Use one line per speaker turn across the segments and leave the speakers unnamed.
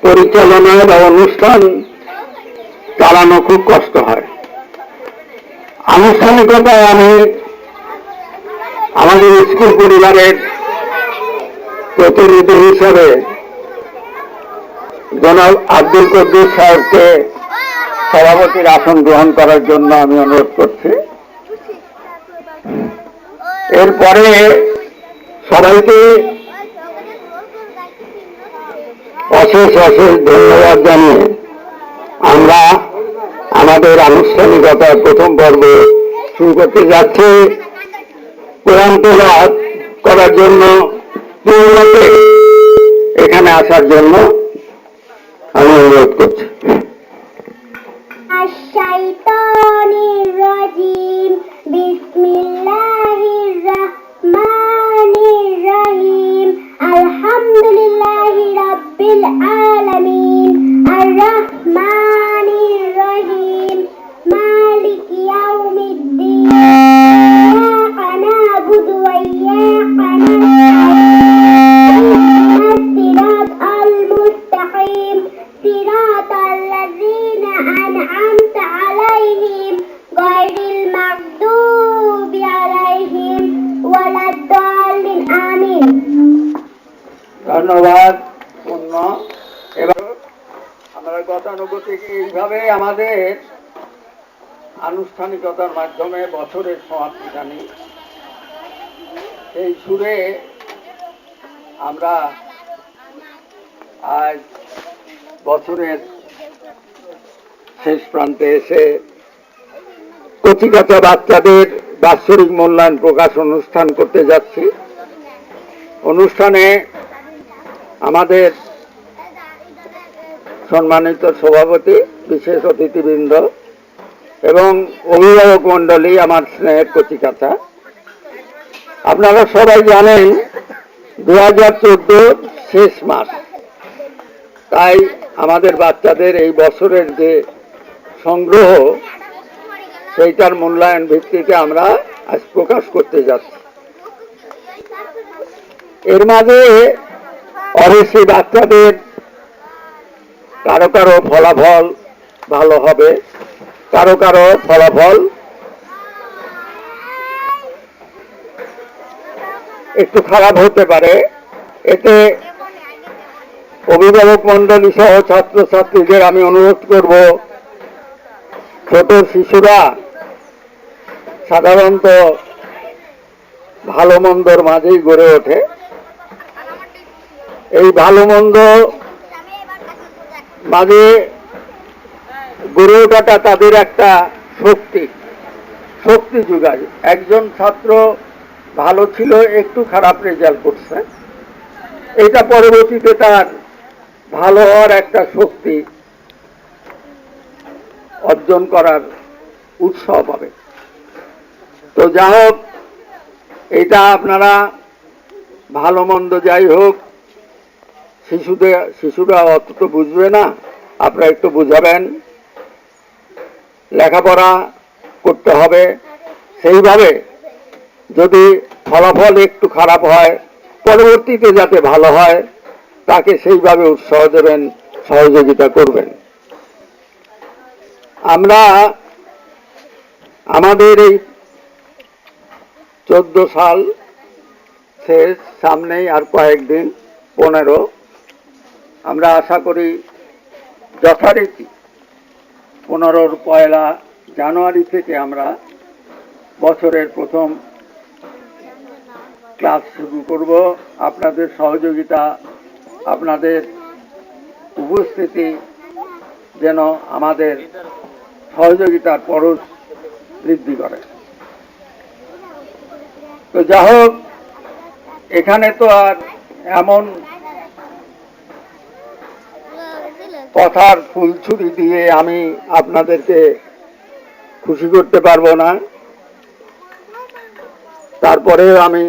পরিচালনায় বা অনুষ্ঠান চালানো খুব কষ্ট হয়। আনুষ্ঠানিকতায় আমি আমাদের স্কুল পরিবারের প্রতিনিধি হিসেবে জনাব আব্দুল কদ্দুস সাহেবকে সভাপতির আসন গ্রহণ করার জন্য আমি অনুরোধ করছি। এরপরে সবাইকে অশেষ অশেষ ধন্যবাদ জানিয়ে আমরা আমাদের আনুষ্ঠানিকতার প্রথম পর্ব শুরু করতে যাচ্ছি। কোরআন তেলাওয়াত করার জন্য এখানে আসার জন্য আমি অনুরোধ করছি।
আশ-শাইতানির রাজিম, বিসমিল্লাহির রাহমানির রহিম, আলহামদুলিল্লাহি রাব্বিল আলামিন, আর-রাহমানির রহিম, মালিকি ইয়াউমিদ্দিন, ইয়্যাকা না'বুদু ওয়া ইয়্যাকা নাস্তাঈন, সিরাতাল মুস্তাকিম, সিরাতাল লাযীনা আন'আমতা আলাইহিম গায়রিল মাগদুবি আলাইহিম ওয়ালাদ-দাল্লিন। আমিন।
ধন্যবাদ। পূর্ণ। এবার আমরা গতানুগতিক এইভাবে আমাদের আনুষ্ঠানিকতার মাধ্যমে বছরের সমাপ্তি জানি। সেই সুরে আমরা আজ বছরের শেষ প্রান্তে এসে কচিকাঁচা বাচ্চাদের বাৎসরিক মূল্যায়ন প্রকাশ অনুষ্ঠান করতে যাচ্ছি। অনুষ্ঠানে আমাদের সম্মানিত সভাপতি, বিশেষ অতিথিবৃন্দ এবং অভিভাবক মণ্ডলী, আমার স্নেহের কচিকাঁচা, আপনারা সবাই জানেন 2014 শেষ মাস। তাই আমাদের বাচ্চাদের এই বছরের যে সংগ্রহ, সেইটার মূল্যায়ন ভিত্তিতে আমরা আজ প্রকাশ করতে যাচ্ছি। এর মাঝে অবশ্যই বাচ্চাদের কারো কারো ফলাফল ভালো হবে, কারো কারো ফলাফল একটু খারাপ হতে পারে। এতে অভিভাবক মণ্ডলী সহ ছাত্রছাত্রীদের আমি অনুরোধ করব, ছোট শিশুরা সাধারণত ভালো মন্দর মাঝেই গড়ে ওঠে। এই ভালো মন্দ মাঝে গড়ে ওঠাটা তাদের একটা শক্তি যোগায়। একজন ছাত্র ভালো ছিল, একটু খারাপ রেজাল্ট করছে, এটা পরবর্তীতে তার ভালো হওয়ার একটা শক্তি অর্জন করার উৎসাহ পাবে। তো যা হোক, এটা আপনারা ভালো মন্দ যাই হোক, শিশুরা অত তো বুঝবে না, আপনারা একটু বুঝাবেন। লেখাপড়া করতে হবে, সেইভাবে যদি ফলাফল একটু খারাপ হয়, পরবর্তীতে যাতে ভালো হয় তাকে সেইভাবে উৎসাহ দেবেন, সহযোগিতা করবেন। আমরা আমাদের এই 14 সাল শেষ, সামনেই আর কয়েকদিন, 15, আমরা আশা করি যথারীতি 15 পয়লা জানুয়ারি থেকে আমরা বছরের প্রথম ক্লাস শুরু করব। আপনাদের সহযোগিতা, আপনাদের উপস্থিতি যেন আমাদের সহযোগিতার পরশ বৃদ্ধি করে। তো যা হোক, এখানে তো আর এমন কথার ফুলছুরি দিয়ে আমি আপনাদেরকে খুশি করতে পারবো না। তারপরে আমি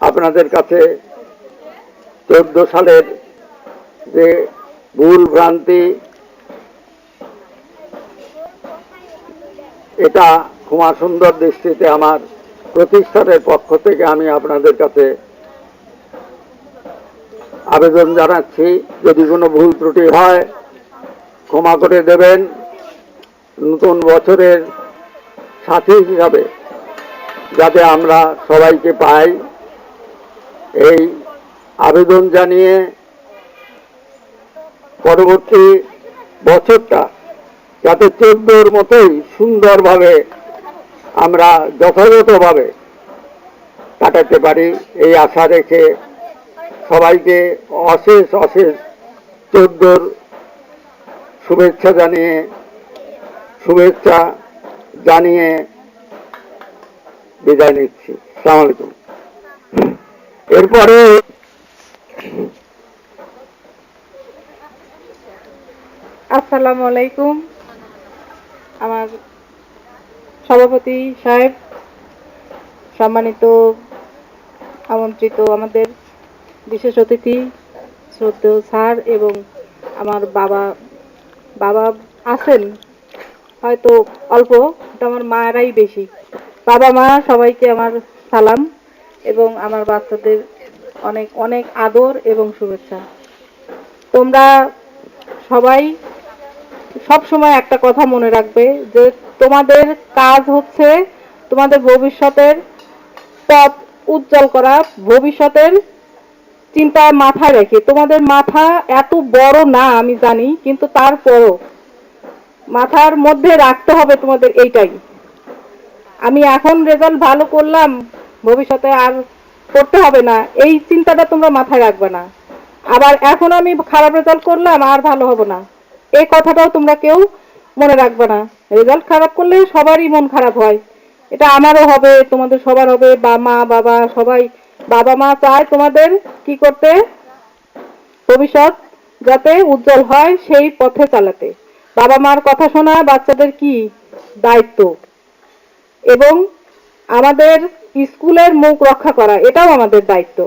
আপনাদের কাছে 14 সালের যে ভুল ভ্রান্তি, এটা ক্ষমা সুন্দর দৃষ্টিতে আমার প্রতিষ্ঠানের পক্ষ থেকে আমি আপনাদের কাছে আবেদন জানাচ্ছি, যদি কোনো ভুল ত্রুটি হয় ক্ষমা করে দেবেন। নতুন বছরের সাথী হিসাবে যাতে আমরা সবাইকে পাই, এই আবেদন জানিয়ে পরবর্তী বছরটা যাতে 14র মতোই সুন্দরভাবে আমরা যথাযথভাবে কাটাতে পারি, এই আশা রেখে সবাইকে অশেষ অশেষ 14র শুভেচ্ছা জানিয়ে বিদায় নিচ্ছি। আসসালামু আলাইকুম। এরপরে
আসসালামু আলাইকুম। আমার সভাপতি সাহেব, সম্মানিত আমন্ত্রিত আমাদের বিশেষ অতিথি শ্রদ্ধেয় স্যার এবং আমার বাবা আছেন হয়তো অল্প, কিন্তু আমার মায়েরাই বেশি। বাবা মা সবাইকে আমার সালাম এবং আমার বাচ্চাদের অনেক অনেক আদর এবং শুভেচ্ছা। তোমরা সবাই সব সময় একটা কথা মনে রাখবে যে তোমাদের কাজ হচ্ছে তোমাদের ভবিষ্যতের পথ উজ্জ্বল করা, ভবিষ্যতের চিন্তা মাথায় রেখে। তোমাদের মাথা এত বড় না আমি জানি, কিন্তু তারপরও মাথার মধ্যে রাখতে হবে তোমাদের এইটাই, আমি এখন রেজাল্ট ভালো করলাম ভবিষ্যতে আর করতে হবে না, এই চিন্তাটা তোমরা মাথায় রাখবে না। আবার এখন আমি খারাপ রেজাল্ট করলাম আর ভালো হবে না, এই কথাটাও তোমরা কেউ মনে রাখবে না। রেজাল্ট খারাপ করলে সবারই মন খারাপ হয়, এটা আমারও হবে, তোমাদের সবার হবে। মা বাবা সবাই, বাবা মা চায় তোমাদের কি করতে, ভবিষ্যৎ যাতে উজ্জ্বল হয় সেই পথে চালাতে। বাবা মার কথা শোনা বাচ্চাদের কি দায়িত্ব, এবং আমাদের স্কুলের মুখ রক্ষা করা এটাও আমাদের দায়িত্ব,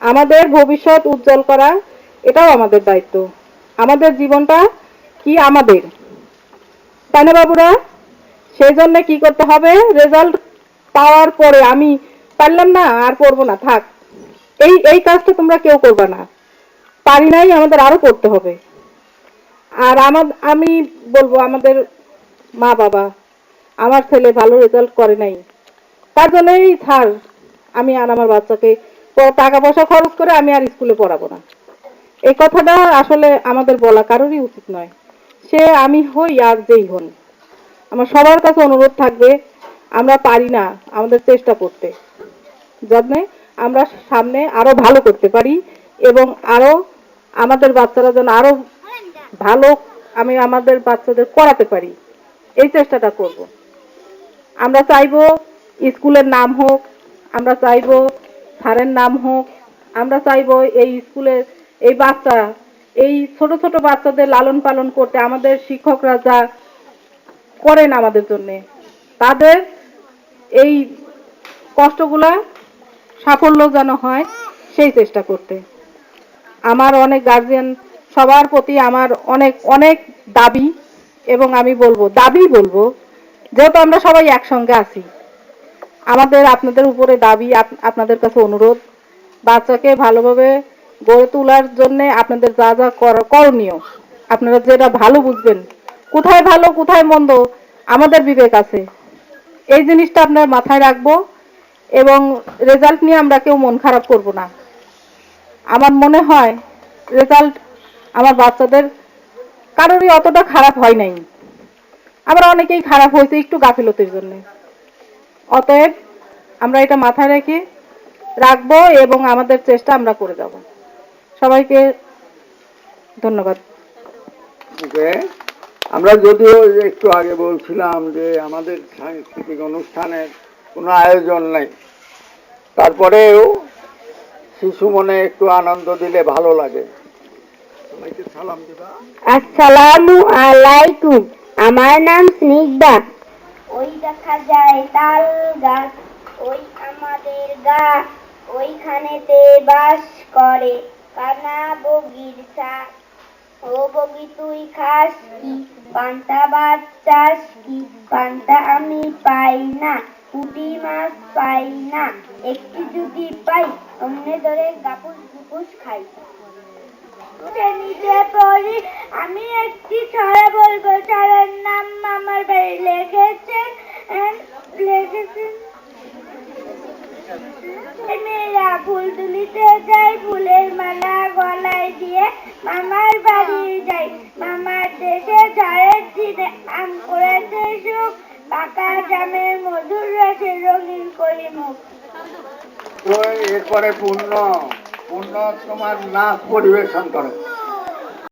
আমাদের ভবিষ্যৎ উজ্জ্বল করা এটাও আমাদের দায়িত্ব। আমাদের জীবনটা কি আমাদের, তাই না বাবুরা? সেই জন্য কি করতে হবে, রেজাল্ট পাওয়ার পরে আমি পারলাম না আর পড়বো না, থাক, এই কাজটা তোমরা কেউ করবে না। পারি নাই, আমাদের আরো পড়তে হবে। আর আমি বলবো আমাদের মা বাবা, আমার ছেলে ভালো রেজাল্ট করে নাই, তার জন্যই স্যার আমি আর আমার বাচ্চাকে টাকা পয়সা খরচ করে আমি আর স্কুলে পড়াবো না, এই কথাটা আসলে আমাদের বলা কারোরই উচিত নয়। সে আমি হই আর যেই হন, আমার সবার কাছে অনুরোধ থাকবে, আমরা পারি না আমাদের চেষ্টা করতে, যাতে আমরা সামনে আরো ভালো করতে পারি এবং আরো আমাদের বাচ্চারা যেন আরো ভালো আমি আমাদের বাচ্চাদের করাতে পারি, এই চেষ্টাটা করব। আমরা চাইবো স্কুলের নাম হোক, আমরা চাইবো স্যারের নাম হোক, আমরা চাইবো এই স্কুলের এই বাচ্চা, এই ছোট ছোট বাচ্চাদের লালন পালন করতে আমাদের শিক্ষকরা যা করেন আমাদের জন্য, তাদের এই কষ্টগুলা সাফল্য যেন হয় সেই চেষ্টা করতে। আমার অনেক গার্জিয়ান সবার প্রতি আমার অনেক অনেক দাবি, এবং আমি বলবো যেহেতু আমরা সবাই একসঙ্গে আছি, আমাদের আপনাদের উপরে দাবি, আপনাদের কাছে অনুরোধ, বাচ্চাকে ভালোভাবে গড়ে তোলার জন্য আপনাদের যা যা করণীয়, আপনারা যেটা ভালো বুঝবেন, কোথায় ভালো কোথায় মন্দ আমাদের বিবেক আছে, এই জিনিসটা আপনার মাথায় রাখবো। এবং রেজাল্ট নিয়ে আমরা কেউ মন খারাপ করব না। আমার মনে হয় রেজাল্ট আমার বাচ্চাদের কারোরই অতটা খারাপ হয় নাই, আবার অনেকেই খারাপ হয়েছে একটু গাফিলতির জন্য। অতএব আমরা এটা মাথায় রেখে রাখবো এবং আমাদের চেষ্টা আমরা করে যাব। সবাইকে ধন্যবাদ।
আমরা যদিও একটু আগে বলছিলাম যে আমাদের সাংস্কৃতিক অনুষ্ঠানের কোনো আয়োজন নেই, তারপরেও শিশু মনে একটু আনন্দ দিলে ভালো লাগে। সবাইকে সালাম দিবা।
আসসালামু আলাইকুম, আমার নাম স্নিগ্ধা। ওই দেখা যায় তাল গাছ, ওই আমাদের গা, ওইখানেতে বাস করে কানা বগির চা। ও বগি তুই খাস কি, পান্তা ভাত চাস কি, পান্তা আমি পাই না, পুঁটি মাছ পাই না, একটু যদি পাই অমনে ধরে গাপুস তরমুজ খাই। শ্রেণীতে পড়ি, আমি একটি ছড়া বলবো। ছড়ার নাম মামার বাড়ি। লিখেছেন মেয়েরা ফুল তুলিতে যাই, ফুলের মালা গলায় দিয়ে মামার বাড়ি যাই। মামার দেশে ঝড়ের দিনে আম করেছে সুখ, পাকা জামের মধুর রসে রঙিন করি মুখ।
তো এরপরে পূর্ণ তোমার নাচ পরিবেশন করো।